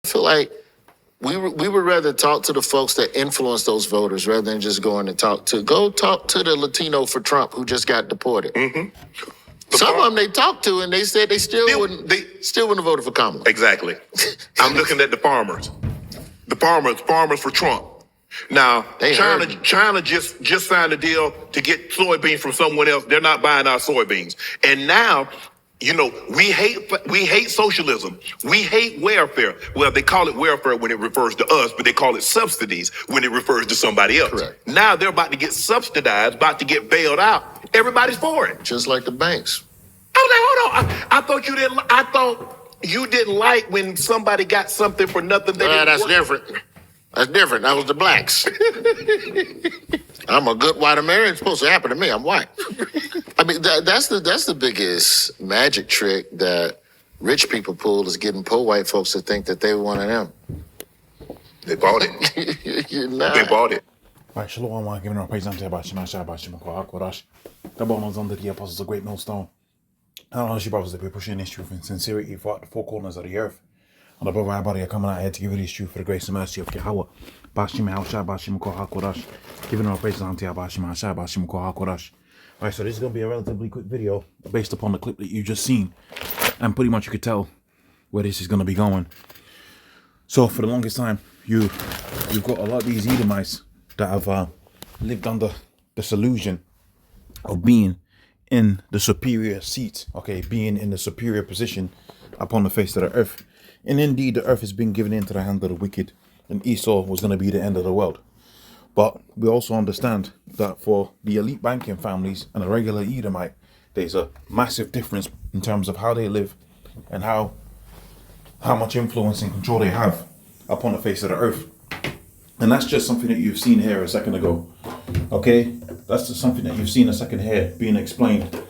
feel like we would rather talk to the folks that influence those voters rather than just going to talk to the Latino for Trump who just got deported. Some of them they talked to and they said they still wouldn't have voted for Kamala. Exactly. I'm looking at the farmers for Trump. Now, China just signed a deal to get soybeans from someone else. They're not buying our soybeans. And now, we hate socialism. We hate welfare. Well, they call it welfare when it refers to us, but they call it subsidies when it refers to somebody else. Correct. Now they're about to get subsidized, about to get bailed out. Everybody's for it. Just like the banks. I was like, hold on. I thought you didn't like when somebody got something for nothing. That's different. That's different. That was the blacks. I'm a good white American. It's supposed to happen to me. I'm white. I mean, that's the biggest magic trick that rich people pull is getting poor white folks to think that they were one of them. They bought it. You're not. They bought it. Right, shalom, giving our praise unto Yahweh Shema. The bonus under the apostles of great millstone. I don't know if she brothers that we pushing this truth in sincerity throughout the four corners of the earth. And above everybody are coming out here to give you this truth for the grace and mercy of Yahweh. Bashim Haushah, Bashim Kohakodash. Giving our praise unto Yahweh Bashim Haushah, Bashim Kohakodash. Alright, so this is going to be a relatively quick video based upon the clip that you just seen. And pretty much you could tell where this is going to be going. So for the longest time, you've got a lot of these Edomites that have lived under this illusion of being in the superior seat, okay, being in the superior position upon the face of the earth. And indeed, the earth has been given into the hand of the wicked, and Esau was going to be the end of the world. But we also understand that for the elite banking families and a regular Edomite, there's a massive difference in terms of how they live and how much influence and control they have upon the face of the earth. And that's just something that you've seen here a second ago. Okay? That's just something that you've seen a second here being explained.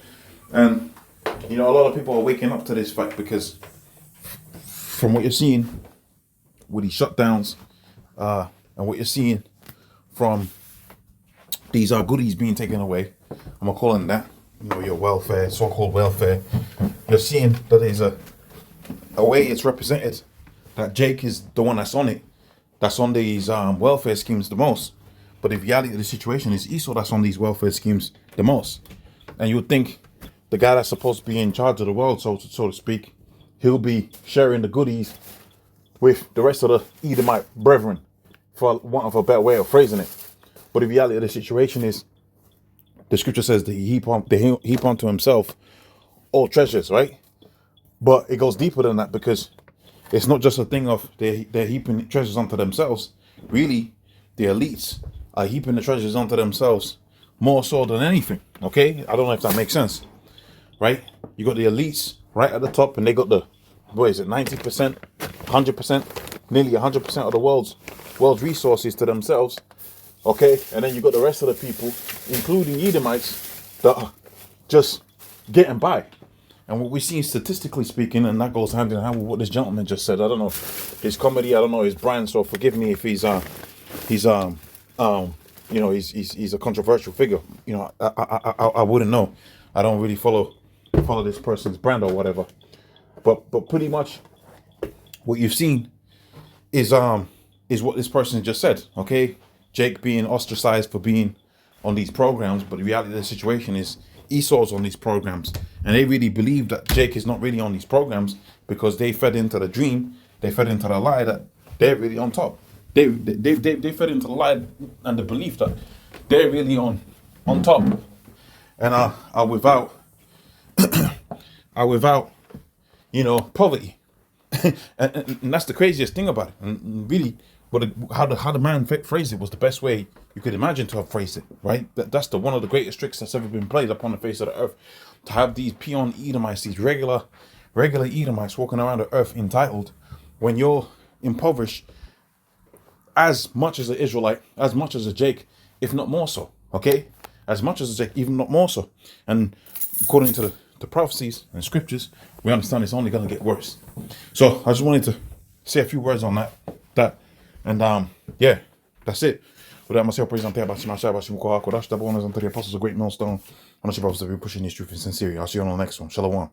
And, a lot of people are waking up to this fact because from what you're seeing with these shutdowns and what you're seeing from these goodies being taken away, I'm going to call it that, your welfare, so-called welfare, you're seeing that there's a way it's represented that Jake is the one that's on it. That's on these welfare schemes the most. But the reality of the situation is Esau that's on these welfare schemes the most. And you would think the guy that's supposed to be in charge of the world, so to speak, he'll be sharing the goodies with the rest of the Edomite brethren, for want of a better way of phrasing it. But the reality of the situation is the scripture says that he heap unto himself all treasures, right? But it goes deeper than that because it's not just a thing of they're heaping treasures onto themselves. Really, the elites are heaping the treasures onto themselves more so than anything. Okay? I don't know if that makes sense. Right? You got the elites right at the top and they got the, 90%, 100%, nearly 100% of the world's resources to themselves. Okay? And then you got the rest of the people, including Edomites, that are just getting by. And what we're seeing statistically speaking, and that goes hand in hand with what this gentleman just said. I don't know his comedy, I don't know his brand, so forgive me if he's a controversial figure. I wouldn't know. I don't really follow this person's brand or whatever. But pretty much what you've seen is what this person just said. Okay, Jake being ostracized for being on these programs, but the reality of the situation is Esau's on these programs, and they really believe that Jake is not really on these programs because they fed into the dream, they fed into the lie that they're really on top. They fed into the lie and the belief that they're really on top, and are without poverty, and that's the craziest thing about it. And really, how the man phrased it was the best way you could imagine to have phrased it, right? That's one of the greatest tricks that's ever been played upon the face of the earth. To have these peon Edomites, these regular Edomites walking around the earth entitled, when you're impoverished as much as an Israelite, as much as a Jake, if not more so, okay? As much as a Jake, even not more so. And according to the prophecies and scriptures, we understand it's only going to get worse. So I just wanted to say a few words on that. And yeah, that's it. With that, myself presenting about Shema Shabbat Shmukoha Kodash, the bonus unto the apostles of great millstone. I'm not sure if I was pushing this truth in sincerity. I'll see you on the next one. Shalom.